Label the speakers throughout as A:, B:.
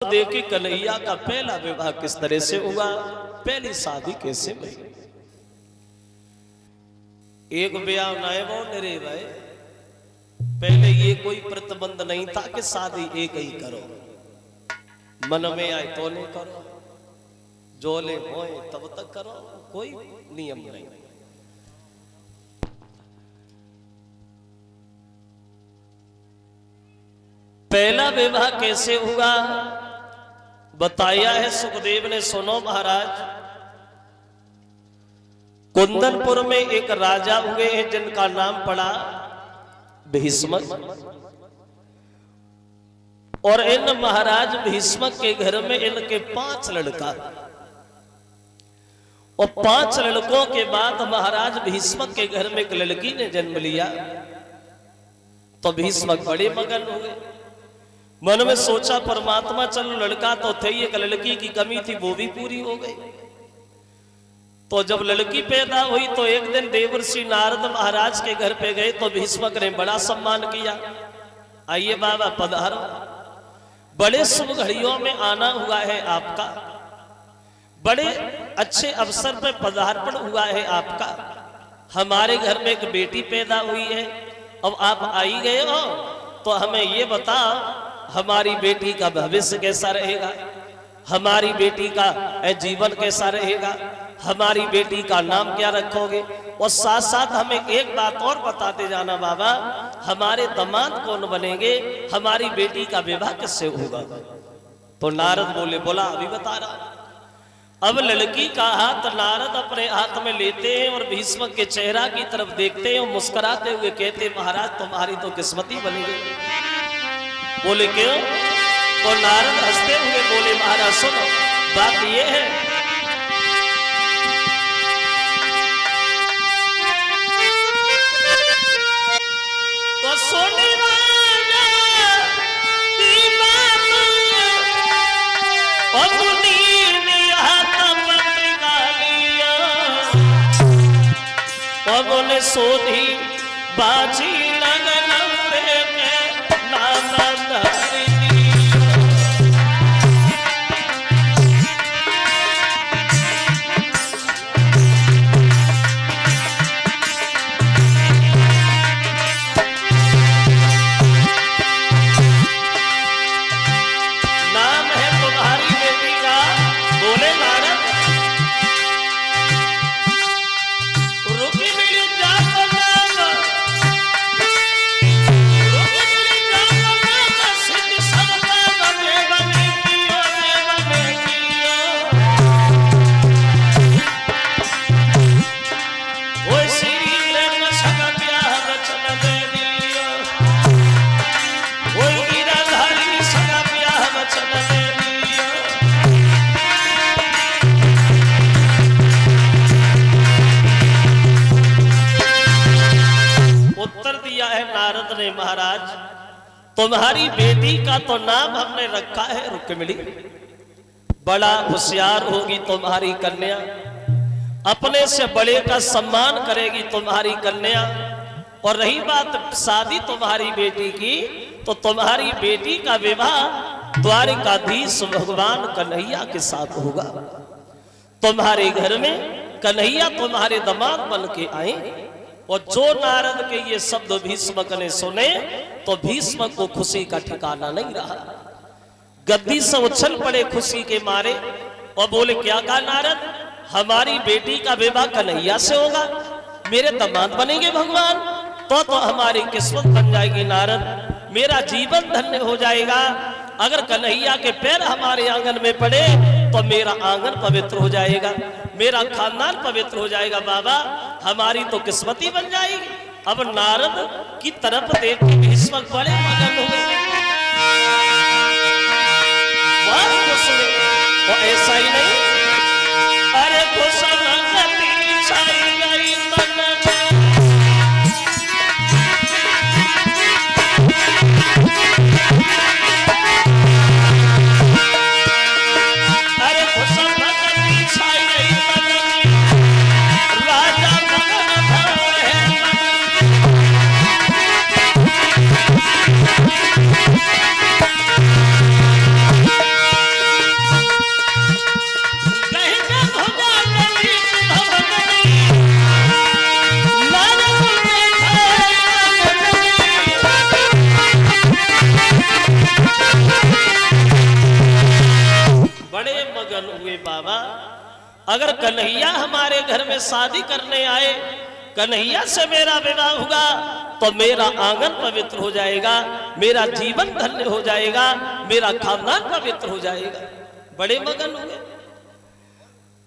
A: देखिए कन्हैया का पहला विवाह किस तरह से हुआ, पहली शादी कैसे हुई। एक ब्याह नायबो नरे भाई, पहले ये कोई प्रतिबंध नहीं था कि शादी एक ही करो, मन में आए तो नहीं करो, जोले होए तब तक करो, कोई नियम नहीं। पहला विवाह कैसे हुआ बताया है सुखदेव ने। सुनो महाराज, कुंदनपुर में एक राजा हुए हैं जिनका नाम पड़ा भीष्मक, और इन महाराज भीष्मक के घर में इनके 5 लड़का, और 5 लड़कों के बाद महाराज भीष्मक के घर में एक लड़की ने जन्म लिया। तो भीष्मक बड़े मगन हो गए, मन में सोचा परमात्मा चलो लड़का तो थे, एक लड़की की कमी थी वो भी पूरी हो गई। तो जब लड़की पैदा हुई तो एक दिन देवर्षि नारद महाराज के घर पे गए तो भीष्मक ने बड़ा सम्मान किया, आइए बाबा पधारो, बड़े शुभ घड़ियों में आना हुआ है आपका, बड़े अच्छे अवसर पर पदार्पण हुआ है आपका, हमारे घर में एक बेटी पैदा हुई है, अब आप आई गए हो तो हमें ये बताओ हमारी बेटी का भविष्य कैसा रहेगा, हमारी बेटी का जीवन कैसा रहेगा, हमारी बेटी का नाम क्या रखोगे, और साथ साथ हमें एक बात और बताते जाना बाबा, हमारे दामाद कौन बनेंगे, हमारी बेटी का विवाह किससे होगा। तो नारद बोले, बोला अभी बता रहा। अब लड़की का हाथ नारद अपने हाथ में लेते हैं और भीष्मक के चेहरा की तरफ देखते हैं और मुस्कुराते हुए कहते, महाराज तुम्हारी तो किस्मती बनेगी। बोले क्यों? तो नारद हंसते हुए बोले, महाराज सुनो, बात ये है तो सोने वाला की बात और मुनि ने हाथ पत्रिका लिया, और बोले सोधी बाजी लगन महाराज, तुम्हारी बेटी का तो नाम हमने रखा है रुक्मिणी, बड़ा होशियार होगी तुम्हारी कन्या, अपने से बड़े का सम्मान करेगी तुम्हारी कन्या, और रही बात शादी तुम्हारी बेटी की, तो तुम्हारी बेटी का विवाह द्वारिकाधीश भगवान कन्हैया के साथ होगा। तुम्हारे घर में कन्हैया तुम्हारे दामाद बन के आएंगे। और जो नारद के ये शब्द भीष्मक ने सुने तो भीष्मक को खुशी का ठिकाना नहीं रहा, गद्दी से उछल पड़े खुशी के मारे और बोले, क्या कहा नारद, हमारी बेटी का विवाह कन्हैया से होगा, मेरे दामाद बनेंगे भगवान, तो हमारी किस्मत बन जाएगी नारद, मेरा जीवन धन्य हो जाएगा। अगर कन्हैया के पैर हमारे आंगन में पड़े तो मेरा आंगन पवित्र हो जाएगा, मेरा खानदान पवित्र हो जाएगा, बाबा हमारी तो किस्मती बन जाएगी। अब नारद की तरफ देख के भीष्मक बड़े मगन हुए, बहुत खुश हुए। और ऐसा ही नहीं, अरे खुश छाई गई मन में, अरे खुश छाई गई मन में, राजा मगन मगन हुए बाबा। अगर कन्हैया हमारे घर में शादी करने आए, कन्हैया से मेरा विवाह हुआ तो मेरा आंगन पवित्र हो जाएगा, मेरा जीवन धन्य हो जाएगा, मेरा खानदान पवित्र हो जाएगा। बड़े मगन हुए।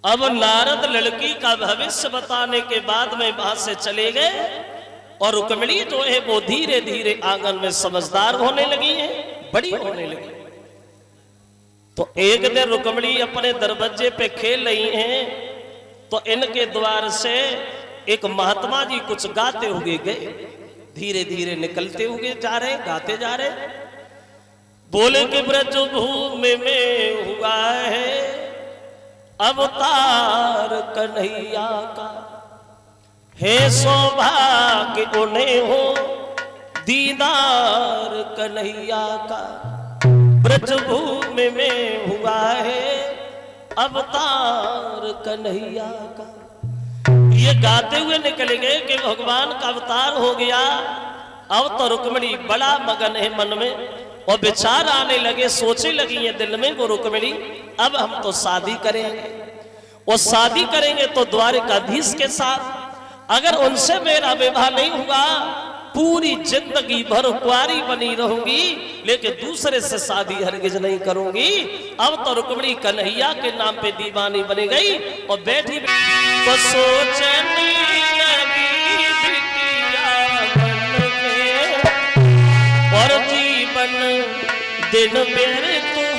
A: अब नारद लड़की का भविष्य बताने के बाद में वहां से चले गए और रुक्मिणी जो है वो धीरे धीरे आंगन में समझदार होने लगी है, बड़ी होने लगी। तो एक दिन रुक्मिणी अपने दरवाजे पे खेल रही हैं, तो इनके द्वार से एक महात्मा जी कुछ गाते हुए गए, धीरे धीरे निकलते हुए जा रहे, गाते जा रहे। बोले कि ब्रज भूमि में हुआ है अवतार कन्हैया का, हे सौभाग्य उन्हें हो दीदार कन्हैया का। ब्रज भूमि में हुआ है अवतार कन्हैया का। ये गाते हुए निकल गए कि भगवान का अवतार हो गया। अब तो रुक्मिणी बड़ा मगन है मन में, और विचार आने लगे, सोचे लगी है दिल में वो रुक्मिणी, अब हम तो शादी करेंगे, और शादी करेंगे तो द्वारिकाधीश के साथ। अगर उनसे मेरा विवाह नहीं हुआ, पूरी जिंदगी भर कुंवारी बनी रहूंगी, लेकिन दूसरे से शादी हरगिज नहीं करूंगी। अब तो रुक्मिणी कन्हैया के नाम पे दीवानी बनी गई, और बैठी तो सोचने लगी बिटिया मन में, और जीवन दिन मेरे तो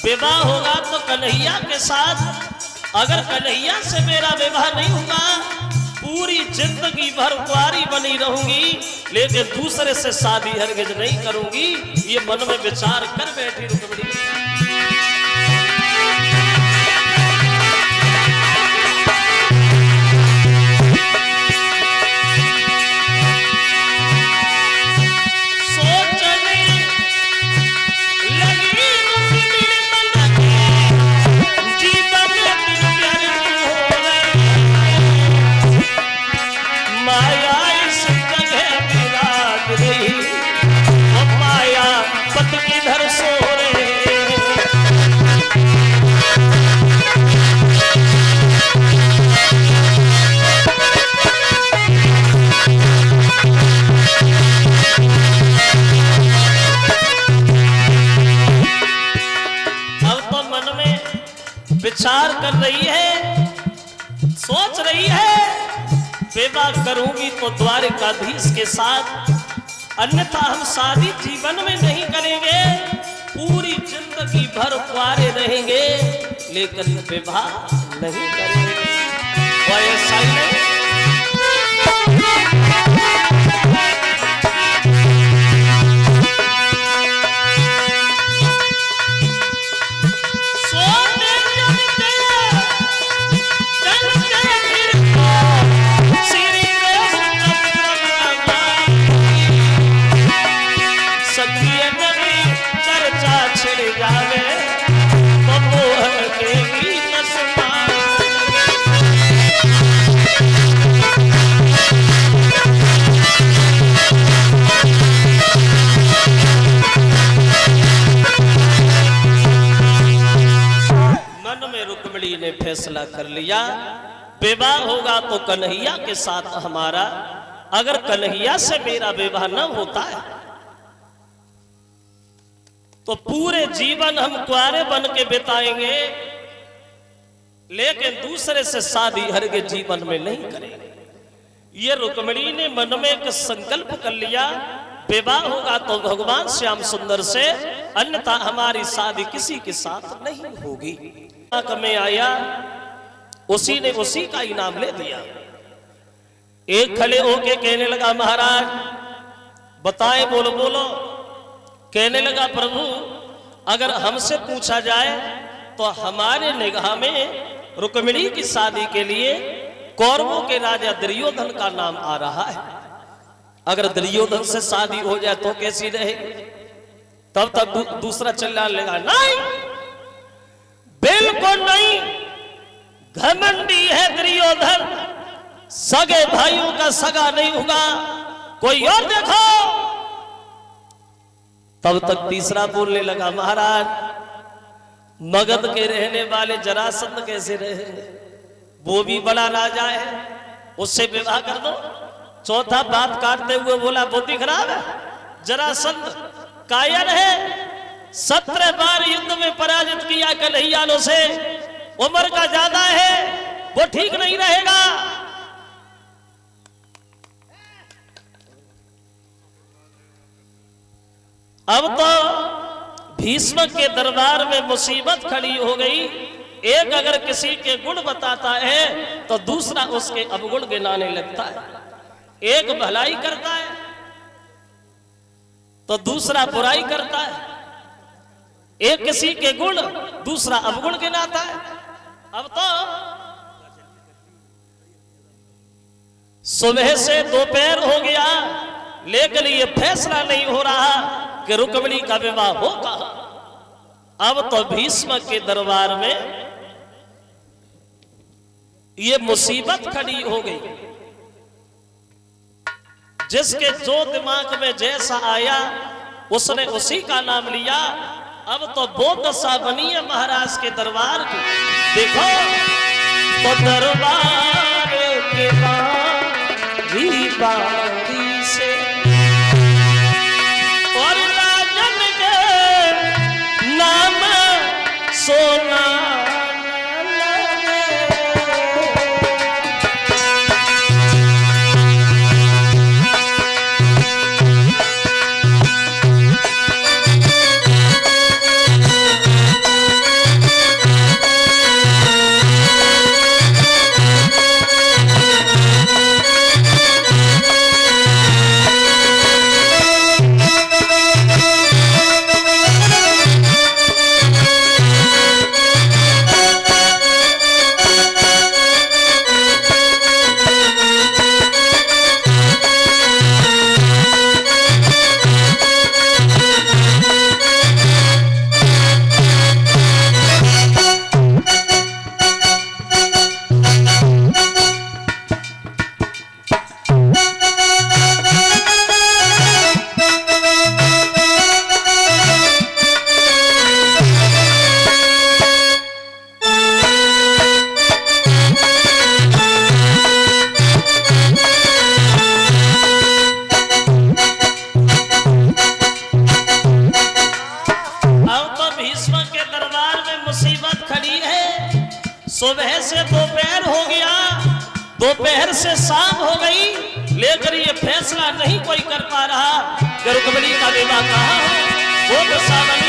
A: विवाह होगा तो कन्हैया के साथ। अगर कन्हैया से मेरा विवाह नहीं होगा, पूरी जिंदगी भर कुंवारी बनी रहूंगी, लेकिन दूसरे से शादी हरगिज नहीं करूंगी। ये मन में विचार कर बैठी रुक्मिणी। विचार कर रही है, सोच रही है, विवाह करूंगी तो द्वारिकाधीश के साथ, अन्यथा हम शादी जीवन में नहीं करेंगे। पूरी जिंदगी भर कुंवारे रहेंगे, लेकिन विवाह नहीं करेंगे। और ऐसा ही नहीं। चर्चा छिड़ जावे तो मोहन के गीत रुक्मिणी ने फैसला कर लिया, विवाह होगा तो कन्हैया के साथ हमारा, अगर कन्हैया से मेरा विवाह न होता है तो पूरे जीवन हम कुंवारे बन के बिताएंगे, लेकिन दूसरे से शादी हरगे जीवन में नहीं करेंगे। ये रुक्मिणी ने मन में एक संकल्प कर लिया, विवाह होगा तो भगवान श्याम सुंदर से, अन्यथा हमारी शादी किसी के साथ नहीं होगी। आंख में आया, उसी ने उसी का इनाम ले दिया। एक खड़े होके कहने लगा, महाराज बताए, बोलो बोलो। कहने लगा, प्रभु अगर हमसे पूछा जाए तो हमारे निगाह में रुक्मिणी की शादी के लिए कौरवों के राजा दुर्योधन का नाम आ रहा है। अगर दुर्योधन से शादी हो जाए तो कैसी रहेगी? तब तक दूसरा चिल्लाने लगा, नहीं बिल्कुल नहीं, घमंडी है दुर्योधन, सगे भाइयों का सगा नहीं होगा, कोई और देखो। तब तक तीसरा बोलने लगा, महाराज मगध के रहने वाले जरासंध कैसे रहेंगे? वो भी बड़ा राजा है, उससे विवाह कर दो। चौथा बात काटते हुए बोला, बुद्धि खराब है, जरासंध कायर है, 17 बार युद्ध में पराजित किया कन्हैयालों से, उम्र का ज्यादा है, वो ठीक नहीं रहेगा। अब तो भीष्म के दरबार में मुसीबत खड़ी हो गई। एक अगर किसी के गुण बताता है तो दूसरा उसके अवगुण गिनाने लगता है। एक भलाई करता है तो दूसरा बुराई करता है। एक किसी के गुण दूसरा अवगुण गिनाता है। अब तो सुबह से दोपहर हो गया, लेकिन ये फैसला नहीं हो रहा कि रुक्मिणी का विवाह होगा। अब तो भीष्म के दरबार में ये मुसीबत खड़ी हो गई। जिसके जो दिमाग में जैसा आया उसने उसी का नाम लिया। अब तो वो दशा बनी है महाराज के दरबार की। देखो तो दरबार के बारी बारी से और राजन के नाम सोना सुबह से दोपहर हो गया, दोपहर से शाम हो गई, लेकर ये फैसला नहीं कोई कर पा रहा कि रुक्मिणी का विवाह कहाँ हो। वो दशा बनी।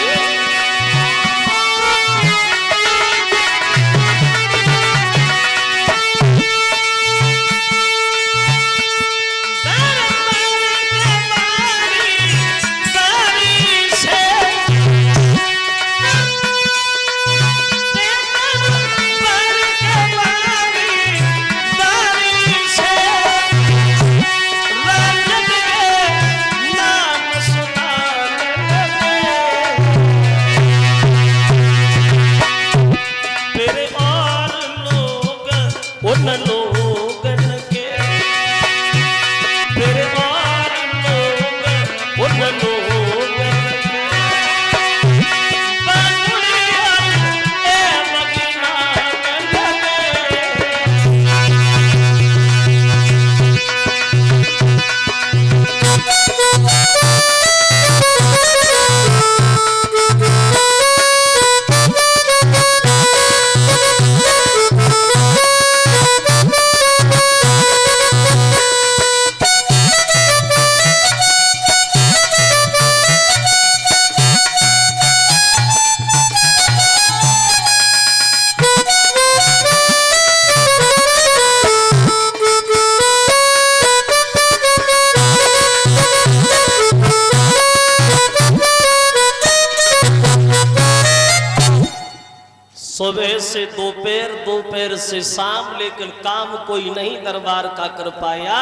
A: सुबह से दोपहर, दोपहर से शाम, लेकिन काम कोई नहीं दरबार का कर पाया।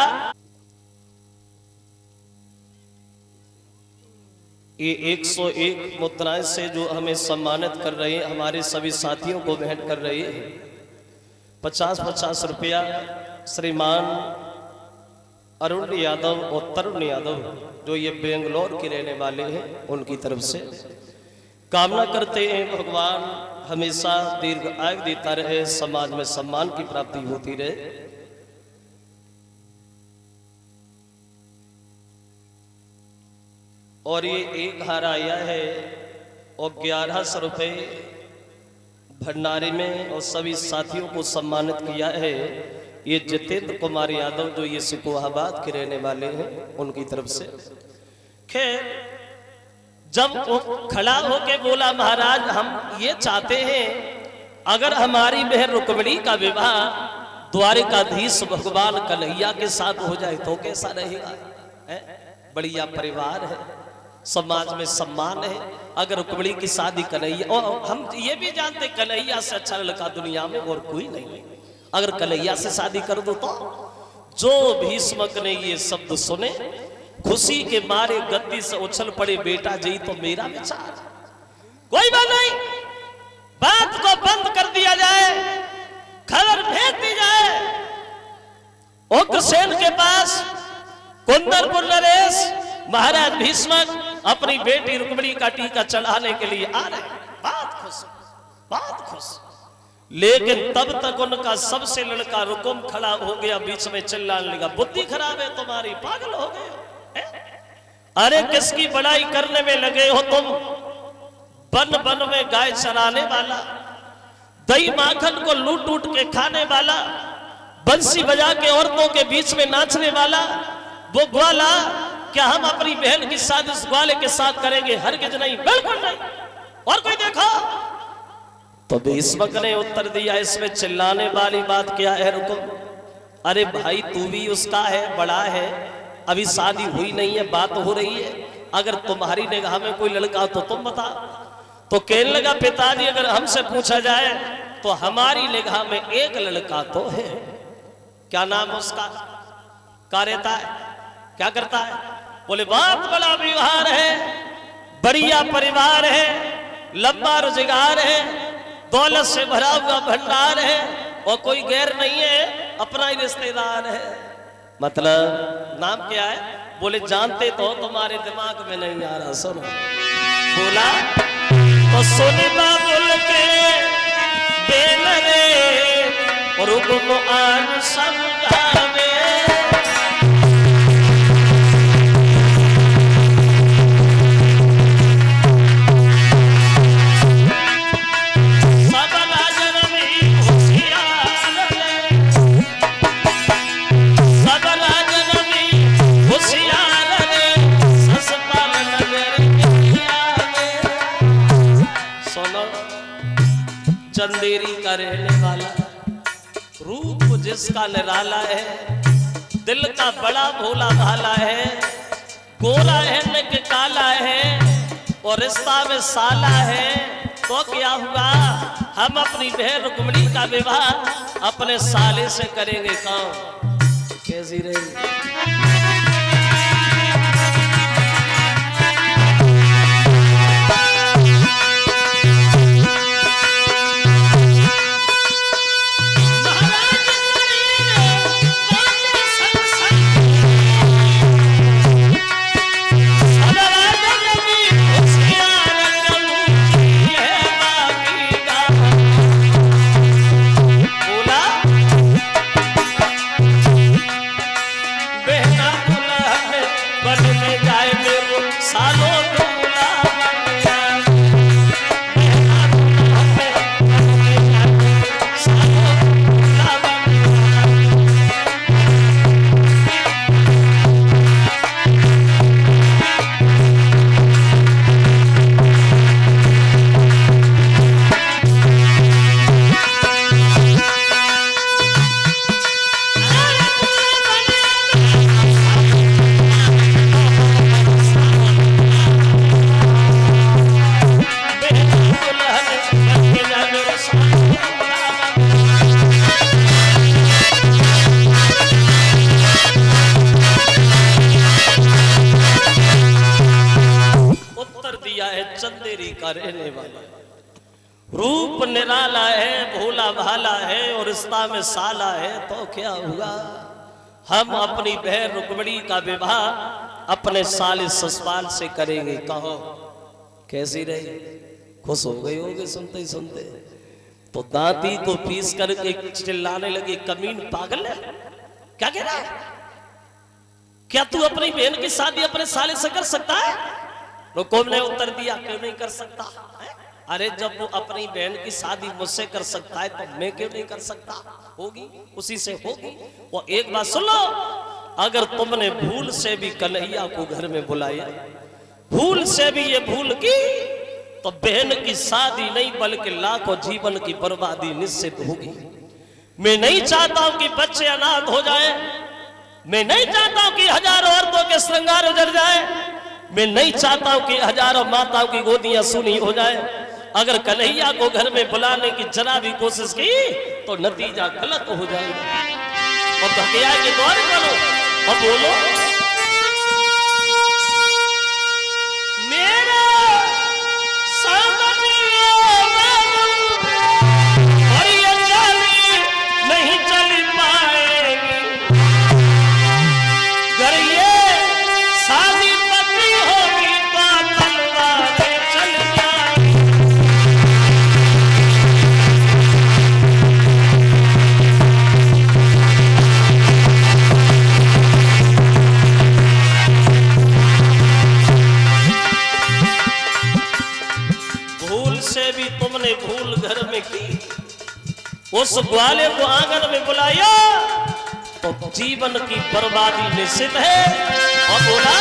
A: ये 101 मुद्राएं से जो हमें सम्मानित कर रहे हैं, हमारे सभी साथियों को भेंट कर रहे हैं 50-50 रुपया श्रीमान अरुण यादव और तरुण यादव, जो ये बेंगलोर के रहने वाले हैं, उनकी तरफ से। कामना करते हैं भगवान हमेशा दीर्घ आयु देता रहे, समाज में सम्मान की प्राप्ति होती रहे। और ये एक हार आया है और 1100 रुपये भंडारे में और सभी साथियों को सम्मानित किया है। ये जितेंद्र कुमार यादव, जो ये सिकोहाबाद के रहने वाले हैं, उनकी तरफ से। खैर, जब वो खड़ा होके बोला, महाराज हम ये चाहते हैं अगर हमारी बहन रुक्मिणी का विवाह द्वारिकाधीश भगवान कन्हैया के साथ हो जाए तो कैसा रहेगा? बढ़िया परिवार है, समाज में सम्मान है। अगर रुक्मिणी की शादी कन्हैया, और हम ये भी जानते कन्हैया से अच्छा लड़का दुनिया में और कोई नहीं, अगर कन्हैया से शादी कर दो तो। जो भीष्मक ने ये शब्द सुने, खुशी के मारे गद्दी से उछल पड़े, बेटा जी तो मेरा विचार, कोई बात नहीं, बात को बंद कर दिया जाए, खबर भेज दी जाए उग्रसेन के पास। कुंदरपुर नरेश महाराज भीष्मक अपनी बेटी रुक्मिणी का टीका चढ़ाने के लिए आ रहे, बात खुश, बात खुश। लेकिन तब तक उनका सबसे लड़का रुकुम खड़ा हो गया, बीच में चिल्लाने लगा, बुद्धि खराब है तुम्हारी, पागल हो गए हो? अरे किसकी बड़ाई करने में लगे हो तुम? बन बन में गाय चराने वाला, दही माखन को लूट लूट के खाने वाला, बंसी बजा के औरतों के बीच में नाचने वाला वो ग्वाला, क्या हम अपनी बहन की शादी उस ग्वाले के साथ करेंगे? हरगिज नहीं, बिल्कुल नहीं। और कोई देखो तो भीष्मक ने उत्तर दिया, इसमें चिल्लाने वाली बात क्या है रुकुम? अरे भाई तू भी उसका है, बड़ा है, अभी शादी हुई नहीं है, बात हो रही है, अगर तुम्हारी निगाह में कोई लड़का तो तुम बता। तो कहने लगा, पिताजी अगर हमसे पूछा जाए तो हमारी निगाह में एक लड़का तो है। क्या नाम उसका? क्या रहता है, क्या करता है? बोले बहुत बड़ा व्यवहार है, बढ़िया परिवार है, लंबा रोजगार है, दौलत से भरा हुआ भंडार है, और कोई गैर नहीं है, अपना ही रिश्तेदार है। मतलब नाम क्या है? बोले जानते तो तुम्हारे दिमाग में नहीं आ रहा, सुनो। बोला तो सोने बाबुल के बेल रे और रुकुम आन समझावे, चंदेरी का रहने वाला, रूप जिसका निराला है, दिल का बड़ा भोला भाला है, गोरा है न कि काला है, और रिश्ता में साला है। तो क्या हुआ? हम अपनी बहन रुक्मिणी का विवाह अपने साले से करेंगे। कौन? कैसी रहेगी? का रहने वाला, रूप निराला है, भोला भाला है और रिश्ता में साला है, तो क्या हुआ? हम अपनी बहन रुक्मिणी का विवाह अपने साले ससुराल से करेंगे। कहो कैसी रही? खुश हो गई होगी सुनते ही सुनते। तो दांती को पीस करके चिल्लाने लगी, कमीन पागल है, क्या कह रहा है? क्या तू अपनी बहन की शादी अपने साले से कर सकता है? रुकुम ने उत्तर दिया, क्यों नहीं कर सकता है? अरे जब वो अपनी बहन की शादी मुझसे कर सकता है तो मैं क्यों नहीं कर सकता? होगी, उसी से होगी। और एक बात सुन लो, अगर तुमने भूल से भी कन्हैया को घर में बुलाया, भूल से भी ये भूल की, तो बहन की शादी नहीं बल्कि लाखों जीवन की बर्बादी निश्चित होगी। मैं नहीं चाहता हूं कि बच्चे अनाथ हो जाए, मैं नहीं चाहता हूं कि हजारों औरतों के श्रृंगार उजड़ जाए, मैं नहीं चाहता हूं कि हजारों माताओं की गोदियां सूनी हो जाए। अगर कन्हैया को घर में बुलाने की जरा भी कोशिश की तो नतीजा गलत हो जाएगा। और धकिया के द्वार करो और बोलो, मेरा सामने और ये चाली नहीं चल पाएगी, घर ये शादी पक्की होगी तो तलवारें चल जाएगी। तुमने भूल घर में की, उस ग्वाले को आंगन में बुलाया तो जीवन की बर्बादी निश्चित है। और बोला,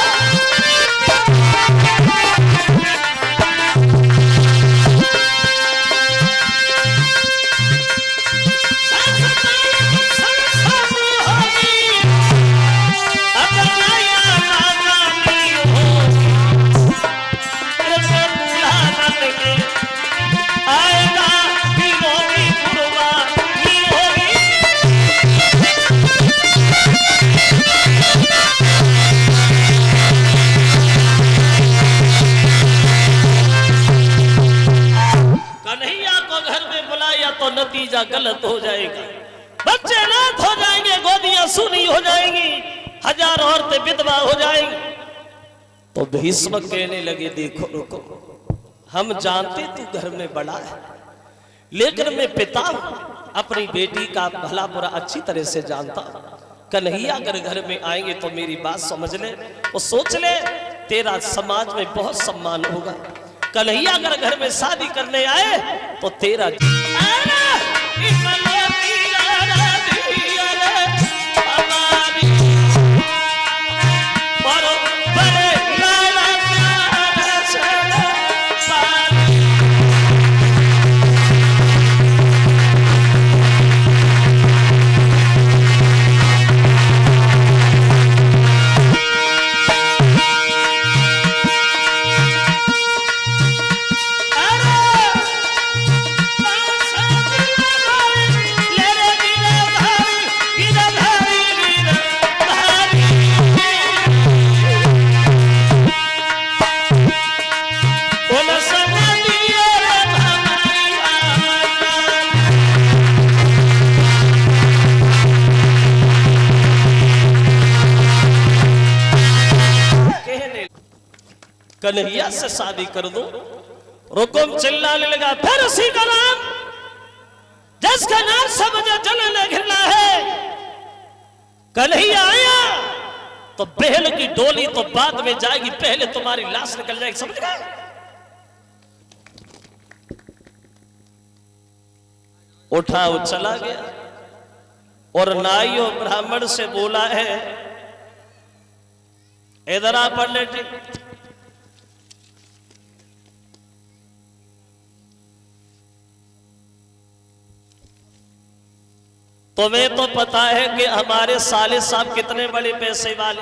A: तो नतीजा गलत हो जाएगा, बच्चे अनाथ हो जाएंगे, गोदियां सूनी हो जाएंगी, हजार औरतें विधवा हो जाएंगी। तो भीष्म कहने लगे, देखो रुको, हम जानते तू घर में बड़ा है, लेकिन मैं पिता अपनी बेटी का भला बुरा अच्छी तरह से जानता। कन्हैया अगर घर में आएंगे तो मेरी बात समझ ले और सोच ले, तेरा समाज में बहुत सम्मान होगा। कन्हैया अगर घर में शादी करने आए तो तेरा कन्हैया से शादी कर दो। रुकुम चिल्लाने लगा, फिर उसी का नाम जिसका नाम सब जलने घिरना है। कन्हैया आया तो बहन की डोली तो बाद में जाएगी, पहले तुम्हारी लाश निकल जाएगी, समझ गए? उठा वो चला गया और नाई और ब्राह्मण से बोला है, इधर आ पंडित जी। तुम्हें तो पता है कि हमारे साले साहब कितने बड़े पैसे वाले।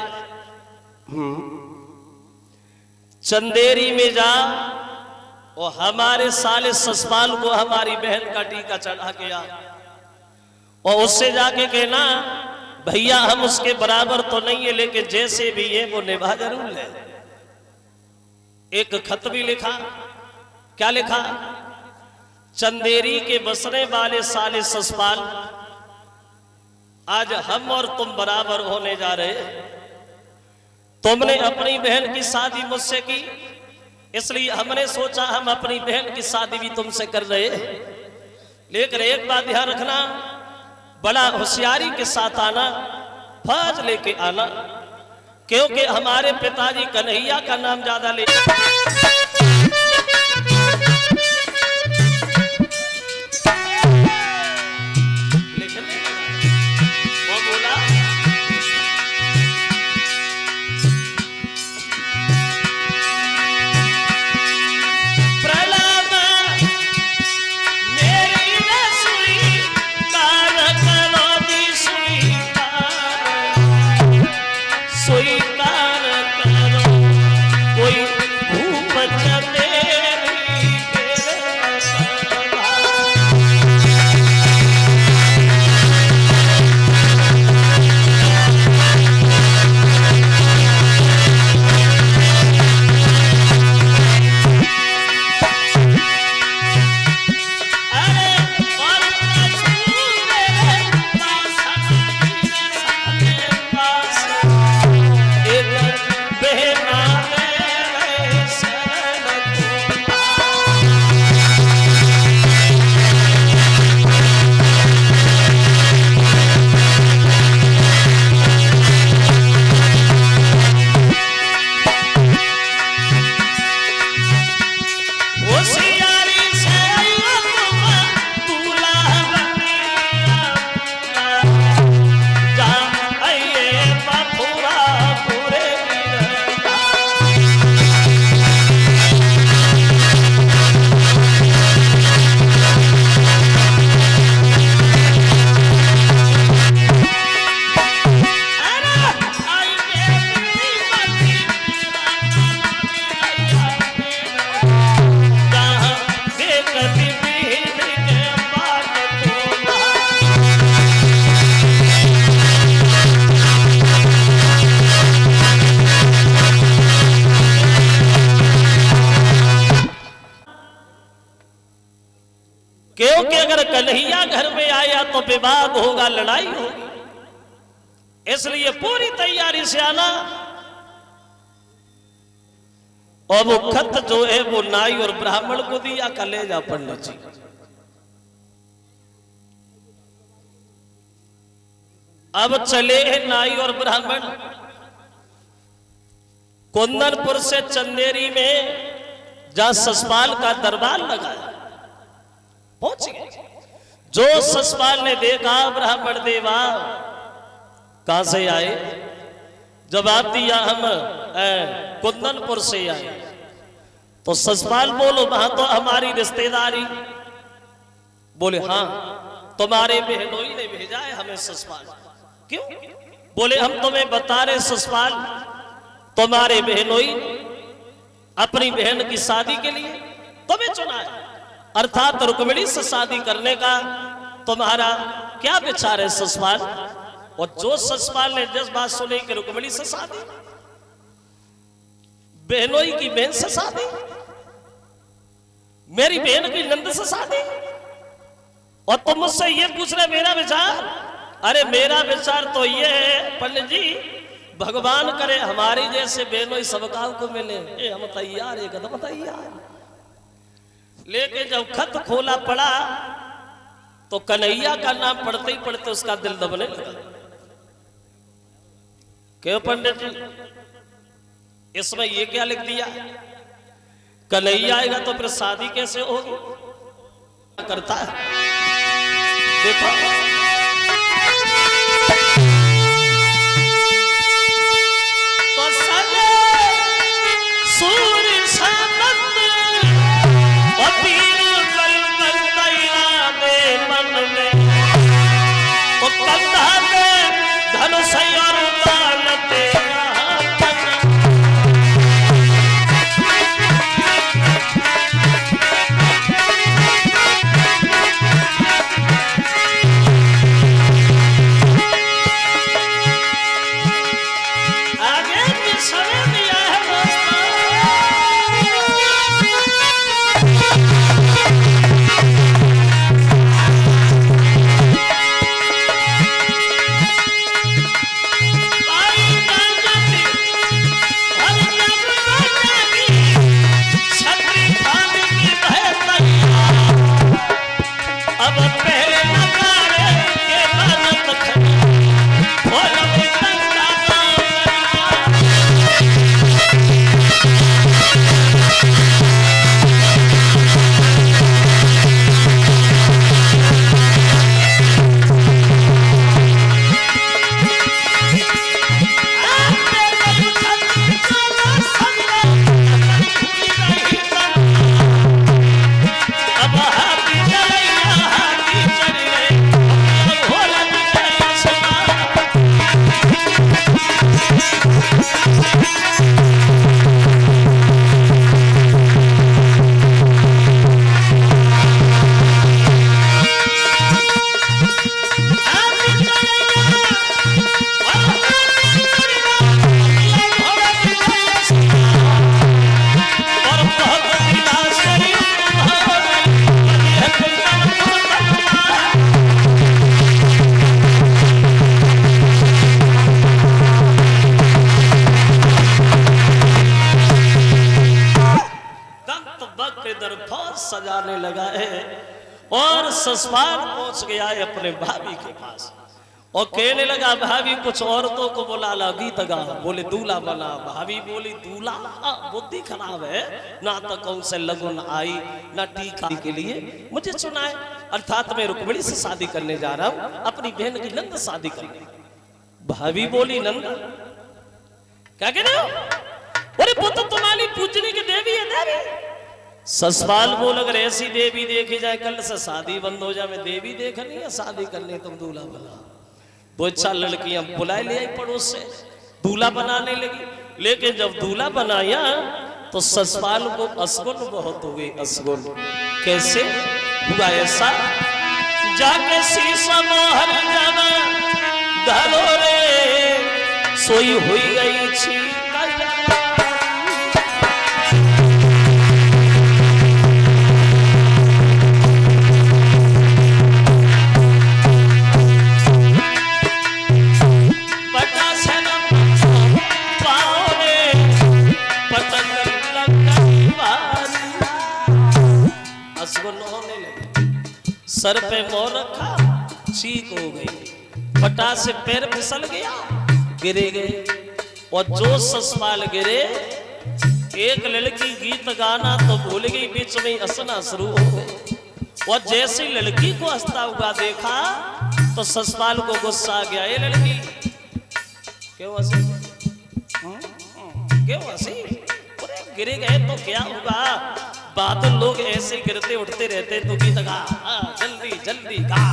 A: चंदेरी में जा और हमारे साले ससपाल को हमारी बहन का टीका चढ़ा के आ, और उससे जाके कहना, भैया हम उसके बराबर तो नहीं है लेकिन जैसे भी है वो निभा जरूर ले। एक खत भी लिखा क्या लिखा? चंदेरी के बसने वाले साले ससपाल, आज हम और तुम बराबर होने जा रहे। तुमने अपनी बहन की शादी मुझसे की, इसलिए हमने सोचा हम अपनी बहन की शादी भी तुमसे कर रहे। लेकिन एक बात ध्यान रखना, बड़ा होशियारी के साथ आना, फौज लेके आना, क्योंकि हमारे पिताजी कन्हैया का नाम ज्यादा ले। क्योंकि अगर कन्हैया घर में आया तो विवाद होगा, लड़ाई होगी, इसलिए पूरी तैयारी से आना। और वो खत जो है वो नाई और ब्राह्मण को दिया, कलेजा पंडित जी। अब चले हैं नाई और ब्राह्मण कुंदनपुर से चंदेरी में, जहां ससपाल का दरबार लगा है, पहुंच गए। जो ससपाल ने देखा, ब्राह्मण देवा कहां से आए? जवाब दिया हम कुंदनपुर से आए। तो ससपाल बोलो वहां तो हमारी रिश्तेदारी। बोले हाँ, तुम्हारे बहनोई ने भेजा है हमें ससपाल। क्यों? बोले हम तुम्हें बता रहे ससपाल, तुम्हारे बहनोई अपनी बहन की शादी के लिए तुम्हें चुना है, अर्थात रुक्मिणी से शादी करने का तुम्हारा क्या विचार है ससपाल? और जो ससपाल ने जिस बात सुनी कि रुक्मिणी से शादी, बहनोई की बहन से शादी, मेरी बहन की नंद से शादी, और तुम मुझसे ये पूछ रहे मेरा विचार? अरे मेरा विचार तो ये है पंडित जी, भगवान करे हमारी जैसे बहनोई सबका को मिले, हम तैयार, एक कदम तैयार। लेकिन जब खत खोला पड़ा तो कन्हैया का नाम पढ़ते ही पढ़ते उसका दिल दबने लगा। क्यों पंडित जी? इसमें ये क्या लिख दिया? कन्हैया आएगा तो फिर शादी कैसे होगी? करता है देखो, तो सगे सूर्य सामंत और तीर बल बल दैया दे मन में, वो कंधा में धनुष और बाण तेरा आगे भी समय दिया है दोस्तों। पहले नगारे के बाजत खड़ी बोल बेटंगा सजाने लगा है और ससुराल पहुंच गया है अपने भाभी के पास और कहने लगा भाभी कुछ औरतों को बुला ला गीत गा बोले दूल्हा बना भाभी बोली दूल्हा बुद्धि खराब है ना तो कौन से लगन आई ना टीका के लिए मुझे सुनाए अर्थात मैं रुक्मिणी से शादी करने जा रहा हूं अपनी बहन की नंद शादी करने भाभी बोली नंद क्या कह रहे हो अरे वो तो तुम्हारी पूजने की देवी है देवी ससुराल बोल अगर ऐसी देवी देखी जाए कल से शादी बंद हो जाए मैं देवी देखनी है शादी करनी तुम दूल्हा बना वो अच्छा लड़कियां बुलाए ले आई पड़ोस से दूल्हा बनाने लगी लेकिन जब दूल्हा बनाया तो ससुराल को असगुन बहुत हो गई असगुन कैसे हुआ ऐसा जाके शीशा मोहर जाना धरो रे सोई हुई गई छी सर पे मोर रखा चीख हो गई फटा से पैर फिसल गया गिरे गए और जो ससुराल गिरे एक लड़की गीत गाना तो भूल गई बीच में हंसना शुरू हो गई और जैसे लड़की को हंसता हुआ देखा तो ससुराल को गुस्सा आ गया ये लड़की क्यों हंसी क्यों हंसी गिरे गए तो क्या होगा बादल लोग ऐसे गिरते उठते रहते तो गीत गा जल्दी जल्दी गा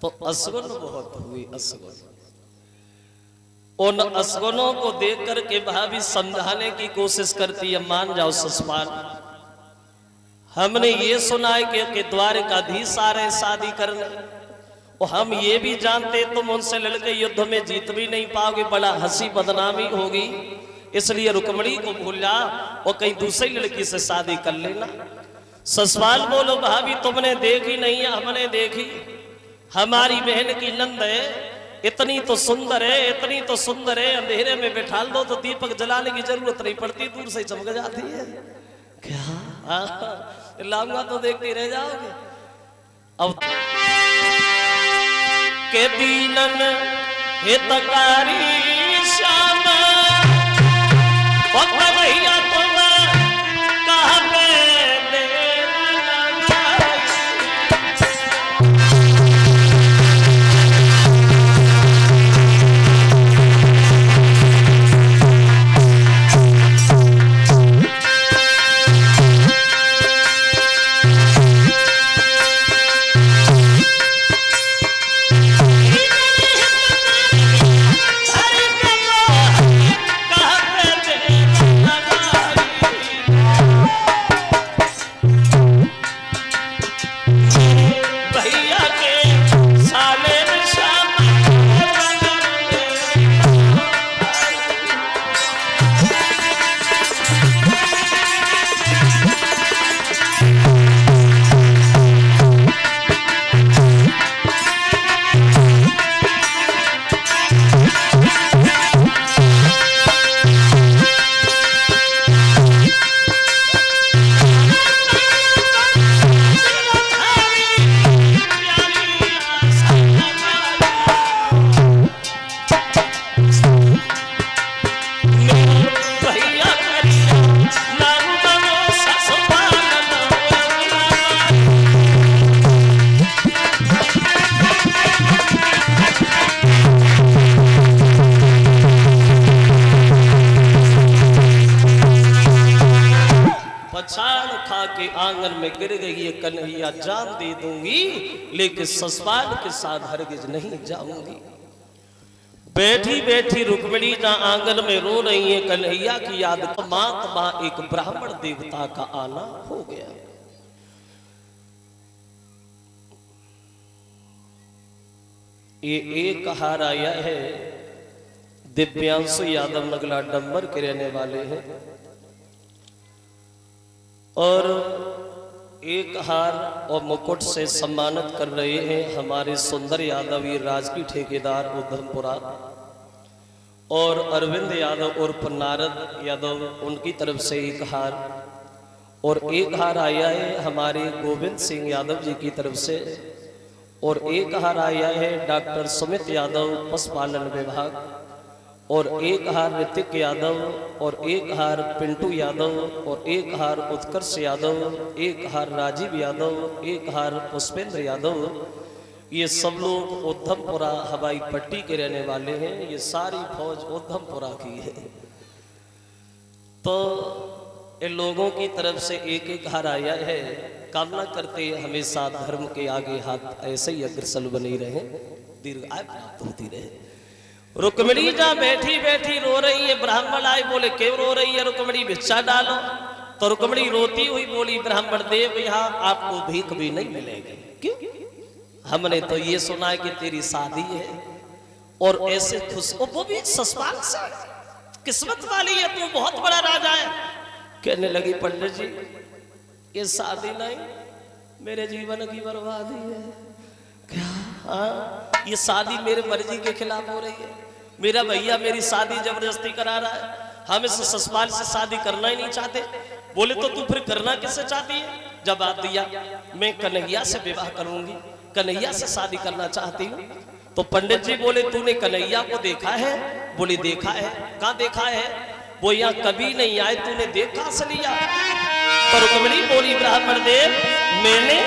A: तो असगुन बहुत हुई असगुन उन असगुनों को देख करके भाभी समझाने की कोशिश करती है मान जाओ ससुराल हमने ये सुना है कि द्वारकाधीश आ रहे शादी करने और हम ये भी जानते तुम उनसे लड़के युद्ध में जीत भी नहीं पाओगे बड़ा हंसी बदनामी होगी इसलिए रुक्मिणी को भूल जा और कहीं दूसरी लड़की से शादी कर लेना। ससुराल बोलो भाभी तुमने देखी नहीं है हमने देखी हमारी बहन की नंद है इतनी तो सुंदर है, इतनी तो सुंदर है, अंधेरे में बैठा दो तो दीपक जलाने की जरूरत नहीं पड़ती, दूर से चमक जाती है। क्या लाऊंगा तो देखते रह जाओगे। अब के दीनन हितकारी श्याम भैया तुम कहाँ पे आंगन में गिर गई ये कन्हैया, जान दे दूंगी लेकिन ससुराल के साथ हरगिज नहीं जाऊंगी। बैठी बैठी रुक्मिणी ना आंगन में रो रही है कन्हैया की याद। महात्मा एक ब्राह्मण देवता का आना हो गया। ये एक हार आया है, दिव्यांशु यादव नगला डंबर के रहने वाले हैं, और एक हार और मुकुट से सम्मानित कर रहे हैं हमारे सुंदर यादव, ये राजकीय ठेकेदार उधमपुरा, और अरविंद यादव उर्फ नारद यादव, उनकी तरफ से एक हार, और एक हार आया है हमारे गोविंद सिंह यादव जी की तरफ से, और एक हार आया है डॉक्टर सुमित यादव पशुपालन विभाग, और एक हार ऋतिक यादव, और एक हार पिंटू यादव, और एक हार उत्कर्ष यादव, एक हार राजीव यादव, एक हार पुष्पेंद्र यादव। ये सब लोग उधमपुरा हवाई पट्टी के रहने वाले हैं। ये सारी फौज उधमपुरा की है। तो इन लोगों की तरफ से एक एक हार आया है। कामना करते हैं हमेशा धर्म के आगे हाथ ऐसे ही अग्रसर बने रहे, दीर्घायु प्राप्त होती रहे। रुक्मिणी जा बैठी बैठी रो रही है। ब्राह्मण आए, बोले क्यों रो रही है रुक्मिणी, भिक्षा डालो। तो रुक्मिणी रोती हुई बोली, ब्राह्मण देव यहाँ आपको भीख भी नहीं मिलेगी। क्यों? हमने तो ये सुना है कि तेरी शादी है, और ऐसे खुश, वो भी ससुराल से, किस्मत वाली है तू, बहुत बड़ा राजा है। कहने लगी पंडित जी ये शादी नहीं, मेरे जीवन की बर्बादी है। क्या? हाँ, ये शादी मेरे मर्जी के खिलाफ हो रही है। मेरा भैया मेरी शादी जबरदस्ती करा रहा है, हम इस ससुराल से शादी करना ही नहीं चाहते। बोले तो तू फिर करना किससे चाहती है? जवाब दिया, मैं कन्हैया से विवाह करूंगी, कन्हैया से शादी करना चाहती हूँ। तो पंडित जी बोले तूने कन्हैया को देखा है? बोले देखा है। कहाँ देखा है? वो यहाँ कभी नहीं आए, तूने देखा से लिया? तो रुक्मिणी बोली, ब्राह्मण देव मैंने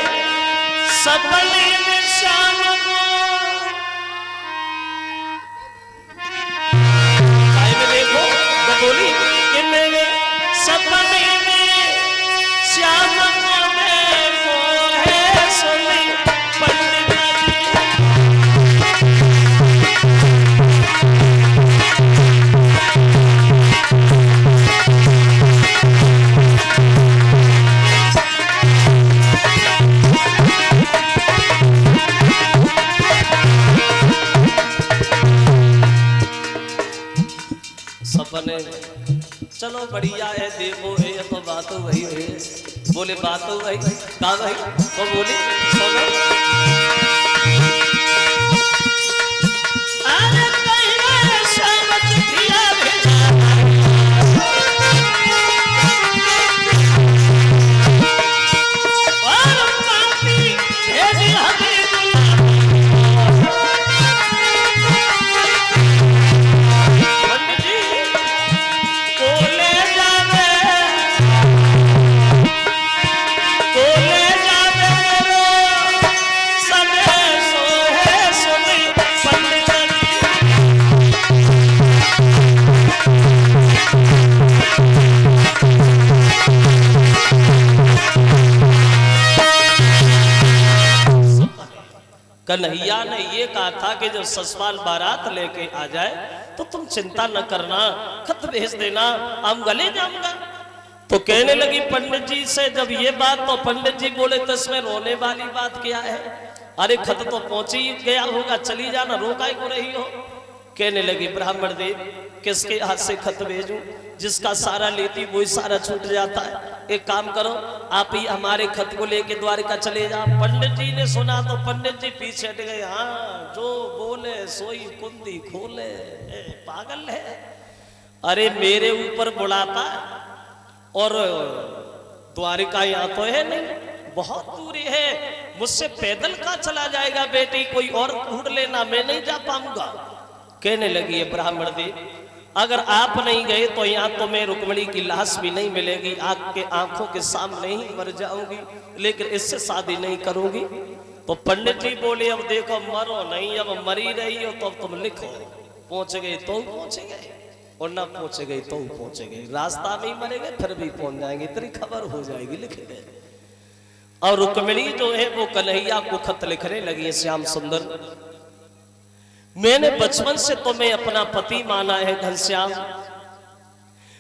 A: सपने में शाम को देखो, तो बोली कि मैंने सपने में श्याम को देखो है सुनी पंडित जी। सपने चलो बढ़िया है, देखो है तो बात वही है। बोले बात तो वही, कहा वही? तो बोले सुनो कन्हैया ने ये कहा था कि जब ससुराल बारात लेके आ जाए तो तुम चिंता न करना, खत भेज देना, हम गले जाऊंगा। तो कहने लगी पंडित जी से जब ये बात, तो पंडित जी बोले तो इसमें रोने वाली बात क्या है, अरे खत तो पहुंच ही गया होगा, चली जाना, रोका ही हो रही हो। कहने लगी ब्राह्मण देव किसके हाथ से खत भेजूं, जिसका सारा लेती वही सारा छूट जाता है। एक काम करो, आप ही हमारे खत को लेके द्वारका चले जाओ। पंडित जी ने सुना तो पंडित जी पीछे हट गए। हाँ, जो बोले सोई कुंदी खोले, पागल है। अरे मेरे ऊपर बुलाता और द्वारिका यहाँ तो है नहीं, बहुत दूरी है, मुझसे पैदल का चला जाएगा बेटी, कोई और ढूंढ लेना, मैं नहीं जा पाऊंगा। कहने लगी है ब्राह्मण देव अगर आप नहीं गए तो यहाँ तो मैं रुक्मिणी की लाश भी नहीं मिलेगी, आपके आंखों के सामने ही मर जाऊंगी, लेकिन इससे शादी नहीं करूंगी। तो पंडित जी बोले अब देखो मरो नहीं, अब मरी रही हो तो अब तुम लिखो, पहुंच गए तो पहुंच गए और ना पहुंच गए तो पहुंच गए, रास्ता में ही मरेंगे फिर भी पहुंच जाएंगे, इतनी खबर हो जाएगी, लिख गए। और रुक्मिणी जो है वो कन्हैया को खत लिखने लगी है, श्याम सुंदर मैंने बचपन से तुम्हें अपना पति माना है घनश्याम,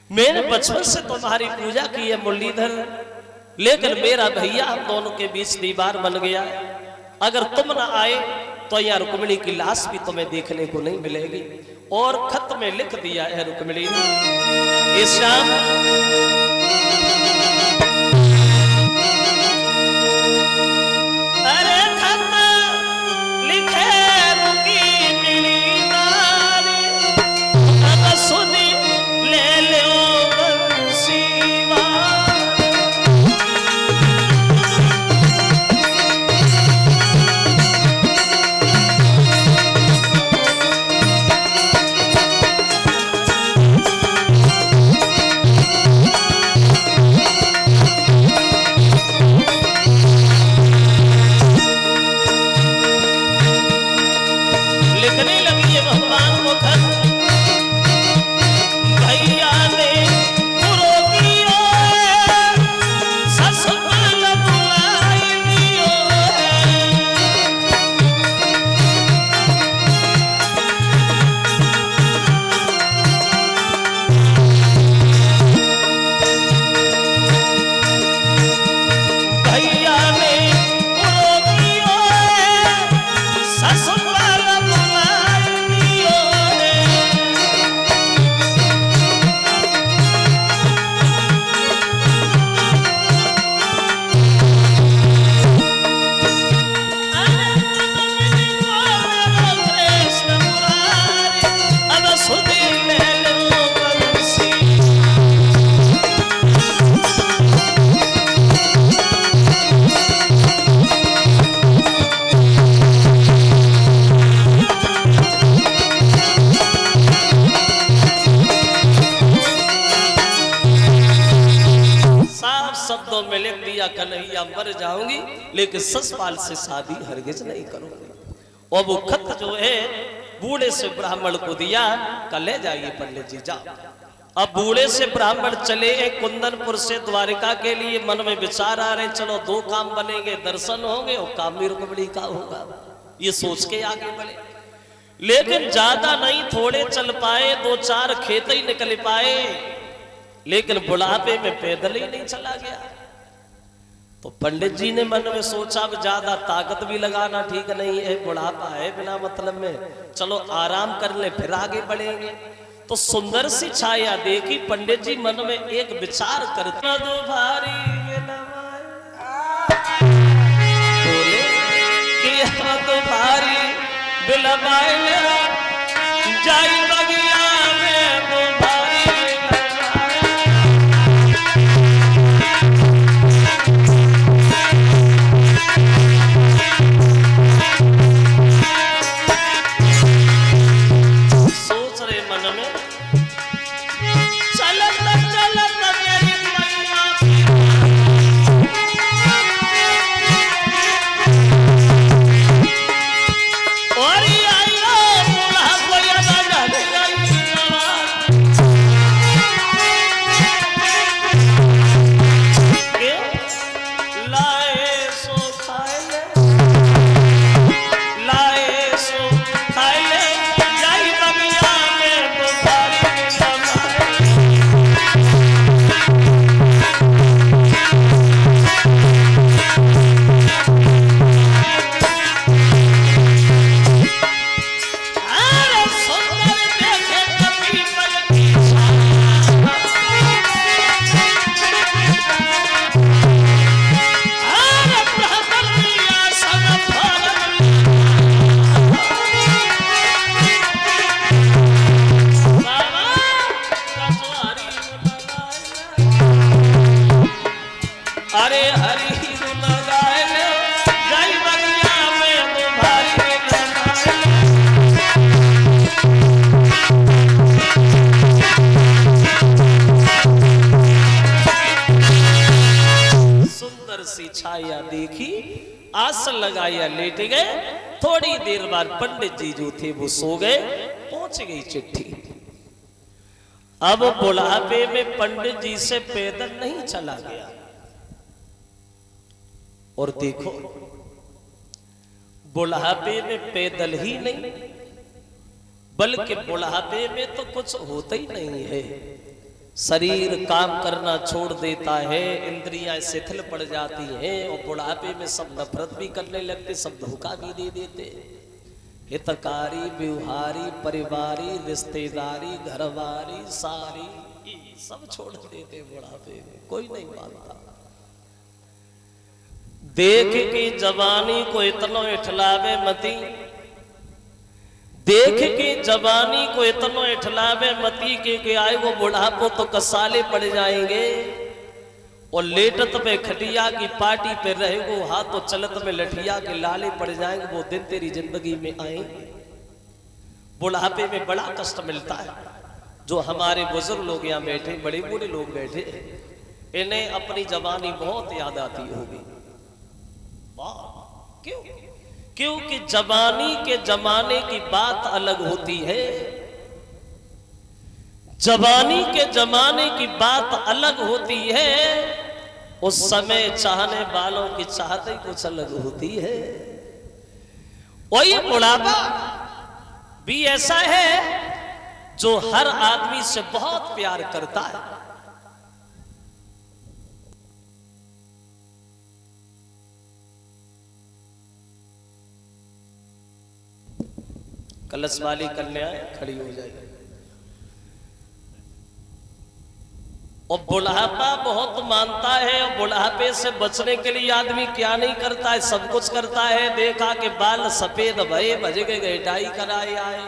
A: मैंने बचपन से तुम्हारी पूजा की है मुरलीधर, लेकिन मेरा भैया हम दोनों के बीच दीवार बन गया है। अगर तुम ना आए तो यहाँ रुक्मिणी की लाश भी तुम्हें देखने को नहीं मिलेगी। और खत में लिख दिया है रुक्मिणी ने, श्याम अरे खत लिखे कन्हैया मर जाऊंगी लेकिन ससपाल से शादी हरगिज नहीं करूंगी। और वो खत जो है बूढ़े से ब्राह्मण को दिया, कल ले जाइए पंडित जी जाओ। अब बूढ़े से ब्राह्मण चले कुंदनपुर से द्वारिका के लिए, मन में विचार आ रहे चलो दो काम बनेंगे, दर्शन होंगे और काम भी रुक्मिणी का होगा, ये सोच के आगे बढ़े। लेकिन ज्यादा नहीं, थोड़े चल पाए, दो चार खेत ही निकल पाए, लेकिन बुढ़ापे में पैदल ही नहीं चला गया। तो पंडित जी ने मन में सोचा अब ज्यादा ताकत भी लगाना ठीक नहीं है, बुढ़ापा है बिना मतलब में, चलो आराम कर ले फिर आगे बढ़ेंगे। तो सुंदर सी छाया देखी, पंडित जी मन में एक विचार करते बोले कि भारी जाई बगिया में वो और आसन लगाया, लेट गए। थोड़ी देर बाद पंडित जी जो थे वो सो गए। पहुंच गई चिट्ठी। अब बुढ़ापे में पंडित जी से पैदल नहीं चला गया। और देखो बुढ़ापे में पैदल ही नहीं, बल्कि बुढ़ापे में तो कुछ होता ही नहीं है। शरीर काम करना छोड़ देता है, इंद्रियां शिथिल पड़ जाती हैं, और बुढ़ापे में सब नफरत भी करने लगते, सब धोखा भी दे देते। हितकारी, व्यवहारी, परिवारी, रिश्तेदारी, घरवारी, सारी सब छोड़ देते बुढ़ापे में। कोई नहीं मानता। देख के जवानी को इतना इठलावे मती, देख के जवानी को इतना इठलावे मती के आए वो बुढ़ापो तो कसाले पड़ जाएंगे। और लेटत पे खटिया की पार्टी पे रहे वो हाथ तो चलत में लठिया के लाले पड़ जाएंगे। वो दिन तेरी जिंदगी में आएंगे। बुढ़ापे में बड़ा कष्ट मिलता है। जो हमारे बुजुर्ग लोग यहाँ बैठे, बड़े बूढ़े लोग बैठे, इन्हें अपनी जवानी बहुत याद आती होगी। क्यों? क्योंकि जवानी के जमाने की बात अलग होती है। जवानी के जमाने की बात अलग होती है। उस समय चाहने वालों की चाहत ही कुछ अलग होती है। वही बुढ़ापा भी ऐसा है जो हर आदमी से बहुत प्यार करता है। कलश वाली कन्या खड़ी हो जाएगी। और बुढ़ापा बहुत मानता है। और बुढ़ापे से बचने के लिए आदमी क्या नहीं करता है, सब कुछ करता है। देखा कि बाल सफेद भये, भज गए डाई कराए आए,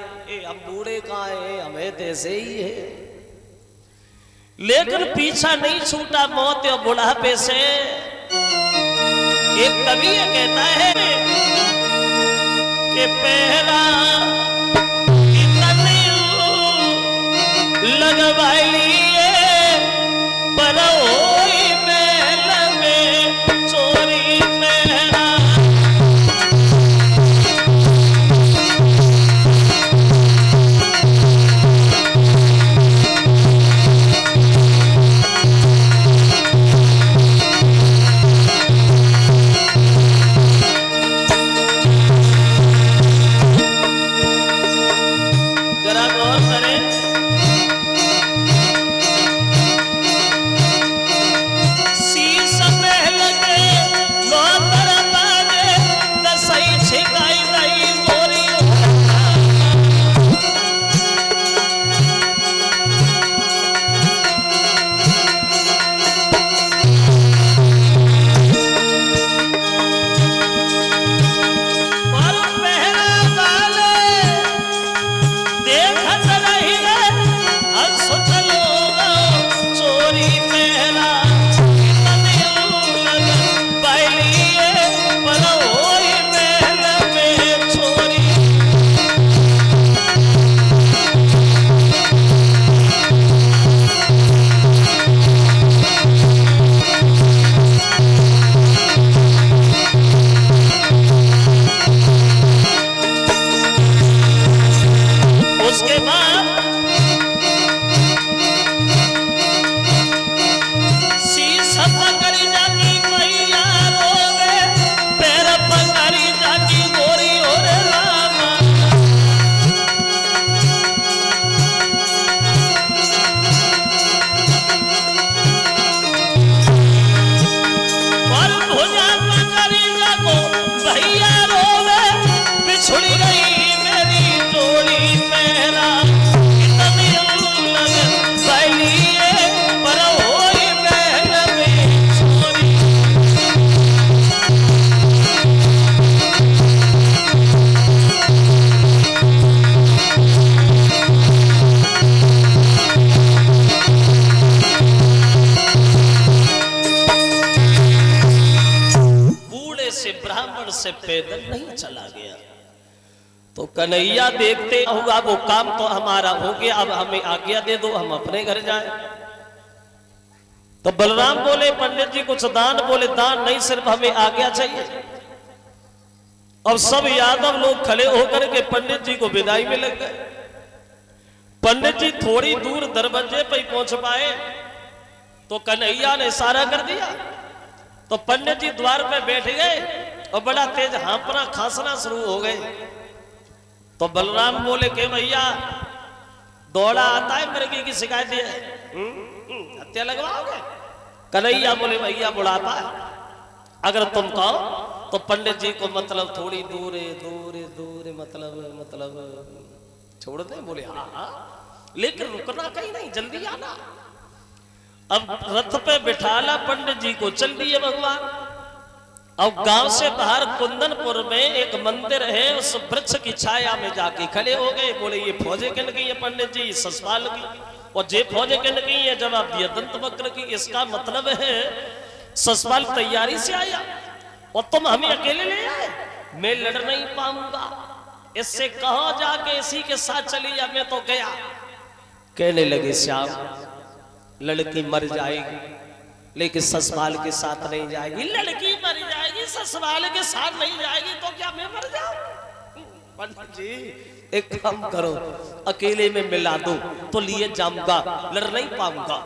A: हम बूढ़े कहाँ हैं, हमें जैसे ही है। लेकिन पीछा नहीं छूटा मौत और बुढ़ापे से। एक कवि कहता है कि पहला लगवाइए बरओई महल में चोरी मेरा। जरा गौर करें, से पैदल नहीं चला गया। तो कन्हैया देखते हुआ वो काम तो हमारा हो गया, अब हमें आज्ञा दे दो, हम अपने घर जाएं। तो बलराम बोले पंडित जी कुछ दान, बोले दान नहीं, सिर्फ हमें आज्ञा चाहिए। अब सब यादव लोग खड़े होकर के पंडित जी को विदाई में लग गए। पंडित जी थोड़ी दूर दरवाजे पर पहुंच पाए तो कन्हैया ने इशारा कर दिया, तो पंडित जी द्वार पे बैठ गए और बड़ा तेज हाँफना खांसना शुरू हो गए। तो बलराम बोले कि भैया दौड़ा आता है, मिर्गी की शिकायत है, हत्या लगवाओगे? कन्हैया बोले भैया बुढ़ापा है, अगर तुम कहो तो पंडित जी को मतलब थोड़ी दूर मतलब छोड़ दे। बोले हाँ हाँ, लेकिन रुकना कहीं नहीं, जल्दी आना। अब रथ पे बिठाला पंडित जी को, चल दिए भगवान। अब गांव से बाहर कुंदनपुर में एक मंदिर है, उस वृक्ष की छाया में जाके खड़े हो गए। बोले ये फौजे किन की है पंडित जी? ससुराल की। और जे फौजे किन की है? जवाब दिया दंतवक्र की। इसका मतलब है ससुराल तैयारी से आया और तुम हमें अकेले ले आए, मैं लड़ नहीं पाऊंगा, इससे कहो जाके इसी के साथ चली जा, मैं तो गया। कहने लगे श्याम लड़की मर जाएगी लेकिन ससुराल के साथ नहीं जाएगी। लड़की मर जाएगी ससुराल के साथ नहीं जाएगी तो क्या मैं मर जाऊं? पंडित जी एक काम करो, अकेले में मिला दो तो लिए जाऊंगा, लड़ नहीं पाऊंगा।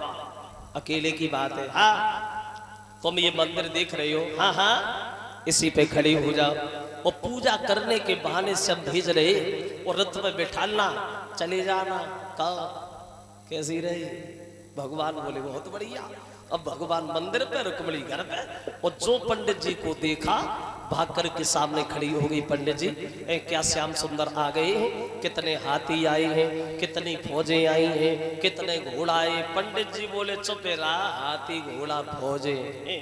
A: अकेले की बात है। हाँ तुम ये मंदिर देख रहे हो, हाँ हाँ इसी पे खड़ी हो जाओ। और पूजा करने के बहाने से हम भेज रहे और रथ में बैठालना, चले जाना। कहा कैसी रही? भगवान बोले बहुत बढ़िया। अब भगवान मंदिर पे, रुक्मिणी घर पे। और जो पंडित जी को देखा भाग कर के सामने खड़ी हो गई। पंडित जी क्या श्याम सुंदर आ गए हैं, कितने हाथी आए हैं, कितनी फौजें आई हैं, कितने घोड़ा आए। पंडित जी बोले चुप रहा, हाथी घोड़ा फौजे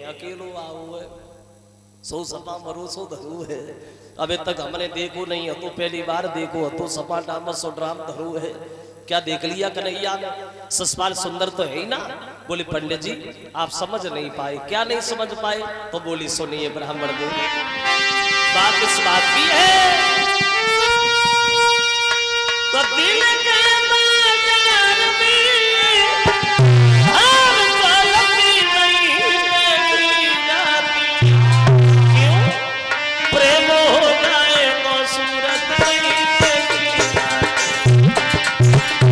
A: अकेलो आओ है, सो सपा मरो सो धरू है। अबे तक हमने देखो नहीं, तो पहली बार देखो, तो सपा डामर सो ड्राम धरू है। क्या देख लिया कन्हैया ने? ससुराल सुंदर तो है ही ना। बोले पंडित जी आप समझ नहीं पाए। क्या नहीं समझ पाए? तो बोली सुनिए ब्राह्मण बोले, बात इस बात की है तो दिल के बाजार में हर पलकी नहीं देखी जाती। क्यों? प्रेम हो जाए तो सूरत नहीं देखी जाती।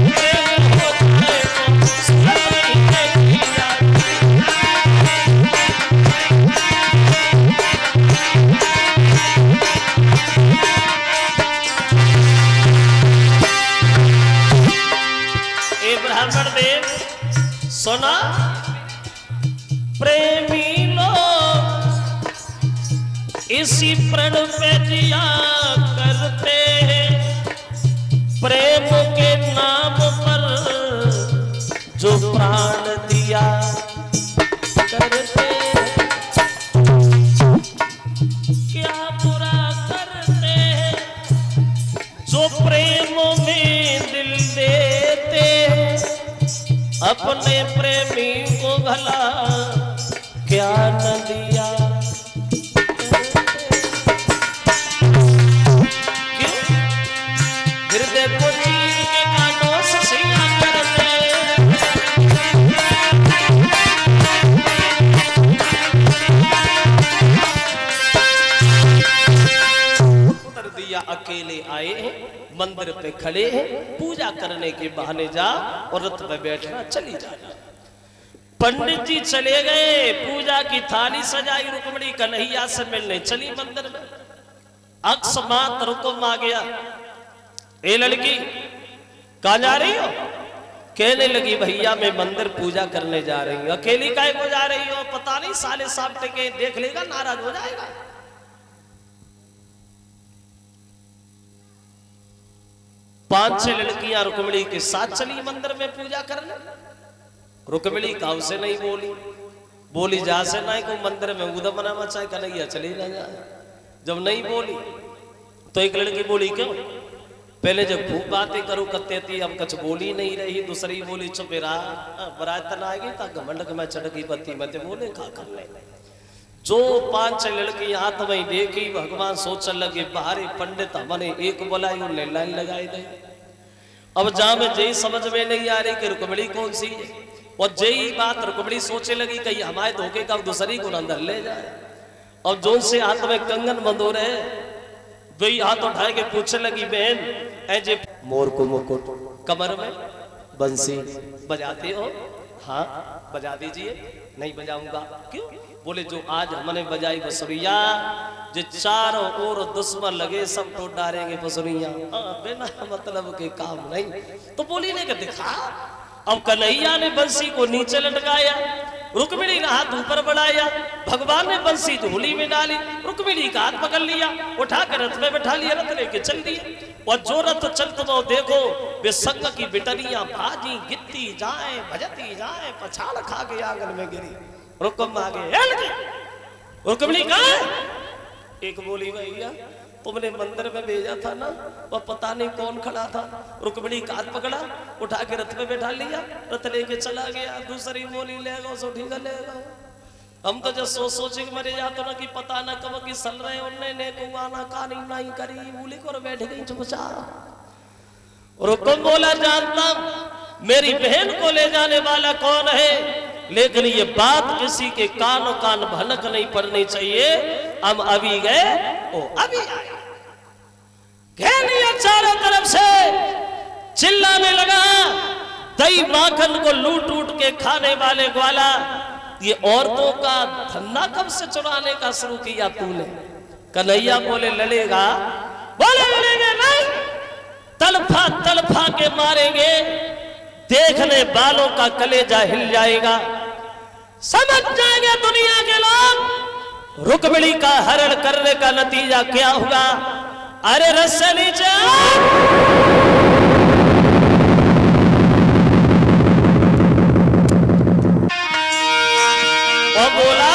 A: प्रेम हो जाए तो सूरत नहीं देखी जाती। ब्राह्मण देव सुना, प्रेमी लोग इसी प्रण पे जिया करते हैं। प्रेम के नाम पर जो प्राण दिया करते हैं, क्या बुरा करते हैं जो प्रेम में दिल देते हैं। अपने प्रेमी को भला क्या न दिया। क्यों? हृदय को चीर के कानों से सिया करते। उतर दिया, अकेले आए हैं, मंदिर पे खड़े हैं, पूजा करने के बहाने जा और रथ पे बैठना, चली जाना। पंडित जी चले गए, पूजा की थाली सजाई, रुक्मिणी कन्हैया से मिलने चली मंदिर में। अकस्मात रुकुम आ गया, ए लड़की कहाँ जा रही हो? कहने लगी भैया मैं मंदिर पूजा करने जा रही हूँ। अकेली काहे को जा रही हो? पता नहीं साले साहब टेके देख लेगा, नाराज हो जाएगा। 5-6 लड़कियां रुक्मिणी के साथ चली मंदिर में पूजा करने। रुक्मिणी काऊ से नहीं बोली, बोली जा से नहीं को मंदिर में उदा मना मचाए कन्हैया चली ना जाए। जब नहीं बोली तो एक लड़की बोली क्यों? पहले जब खूब बातें करूं करते थी, हम कुछ बोली नहीं रही। दूसरी बोली चुप रहा, बरात ना आएगी ता घमंड में चढ़ बत्ती मत बोले खा कर ले। जो 5-6 लड़की हाथ में देखी, भगवान सोचने लगे बाहरी पंडित हमने एक बोलाई उन्हें लाइन लगाई दे। अब जहां में जय समझ में नहीं आ रही कि रुक्मिणी कौन सी है, और जय बात रुक्मिणी सोचने लगी कहीं हमारे धोखे का दूसरी को अंदर ले जाए। और जो से हाथ में कंगन बंधो रहे, तो ये हाथ उठाए के पूछने लगी, बहन ऐजे मोर को मुकुट कमर में बंसी बजाते हो? हाँ बजा दीजिए। नहीं बजाऊंगा। क्यों? बोले जो आज हमने बजाई बसुरिया, जो चारों ओर दुश्मन लगे सब तो डालेंगे बसुरिया। बिना मतलब के काम नहीं। तो बोली ने दिखा। अब कन्हैया ने बंसी को नीचे लटकाया, रुक्मिणी ने हाथ ऊपर बढ़ाया, भगवान ने बंसी झोली में डाली, रुक्मिणी का हाथ पकड़ लिया, उठा कर रथ में बैठा लिया, रथ लेके चल दिए। और जो रथ चलते तो देखो वे संग की बिटनियां भाजी गिरती जाए भजती जाए, पछाड़ खा के आंगन में गिरी। रुकम आगे रुक्मिणी कहाँ है? एक बोली भैया तुमने मंदिर में भेजा था ना, वह पता नहीं कौन खड़ा था। रुक्मिणी का हाथ पकड़ा, उठा के रथ में बैठा लिया, रथ लेके चला गया। दूसरी बोली लेगा सो ठीक लेगा। हम तो जब सोच के मरे जाते ना कि पता ना कब की सल रहे उन्होंने कुआना कहानी नहीं करी, बोली को बैठ गई चुपचाप। रुकम बोला जानता मेरी बहन को ले जाने वाला कौन है, लेकिन ये बात किसी के कानों कान भनक नहीं पड़नी चाहिए। हम अभी गए ओ अभी आए, घेर लिया चारों तरफ से, चिल्लाने लगा दही माखन को लूट लूट के खाने वाले ग्वाला, ये औरतों का धन्ना कब से चुराने का शुरू किया तूने? कन्हैया बोले लड़ेगा? बोले लड़ेंगे नहीं, तलफा तलफा के मारेंगे, देखने वालों का कलेजा हिल जाएगा, समझ जाएंगे दुनिया के लोग रुक्मिणी का हरण करने का नतीजा क्या होगा। अरे रस से नीचे और बोला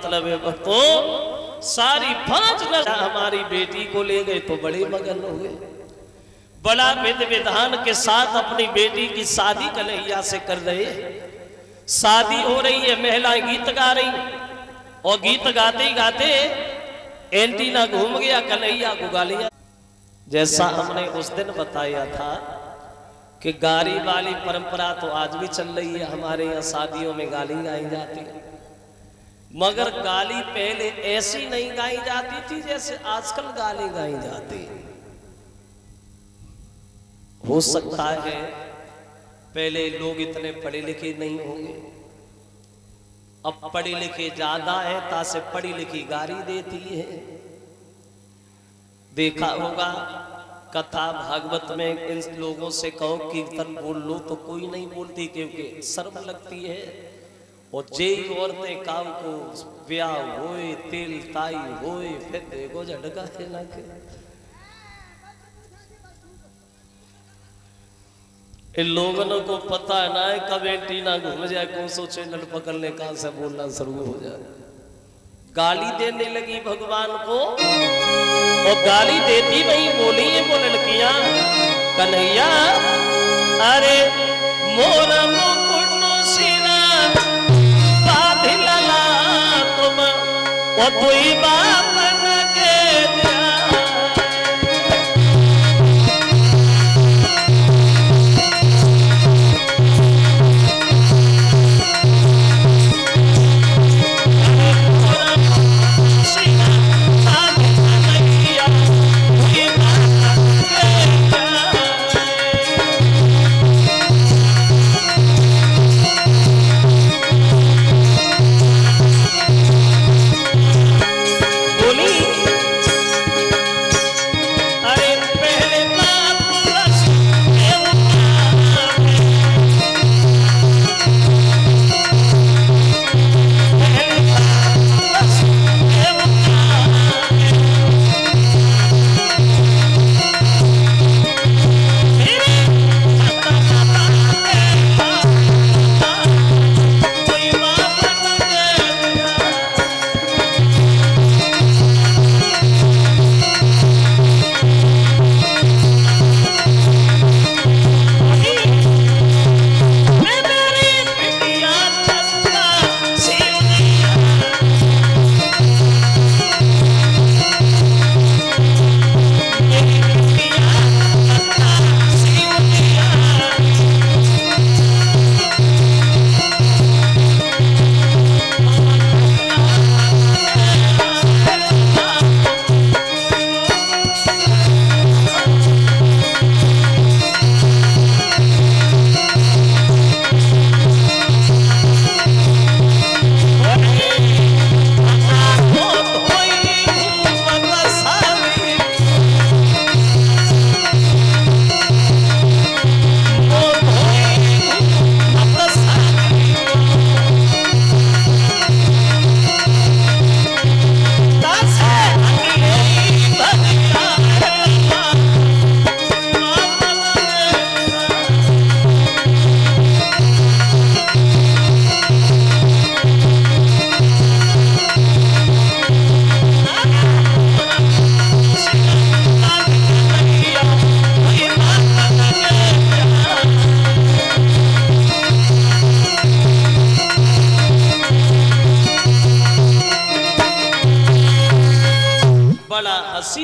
A: मतलब है भक्तों, सारी 5 नर हमारी बेटी को ले गए तो बड़े मगन हो गए। बड़ा विधि विधान के साथ अपनी बेटी की शादी कन्हैया से कर रहे। शादी हो रही है, महिलाएं गीत गा रही और गीत गाते गाते एंटीना घूम गया, कन्हैया को गा लिया। जैसा हमने उस दिन बताया था कि गाली वाली परंपरा तो आज भी चल रही है, हमारे यहाँ शादियों में गाली गाई जाती है, मगर गाली पहले ऐसी नहीं गाई जाती थी जैसे आजकल गाली गाई जाती है। हो सकता है पहले लोग इतने पढ़े लिखे नहीं होंगे, अब पढ़े लिखे ज्यादा है, तासे पढ़ी लिखी गाली देती है। देखा होगा कथा भागवत में इन लोगों से कहो कीर्तन बोल लो तो कोई नहीं बोलती, क्योंकि शर्म लगती है। और जेई औरतें काव को ब्याह होए तेल ताई होए, फिर देखो झटका है ना के। इन लोगों को पता है ना कब एंटीना घूम जाए, कौन सो चैनल पकड़ने कहां से बोलना शुरू हो जाए। गाली देने लगी भगवान को, और गाली देती वही बोली है वो लड़कियां, कन्हैया अरे मोर मुकुट सिरा बाधिला तुम और कोई बात न के बड़ा हंसी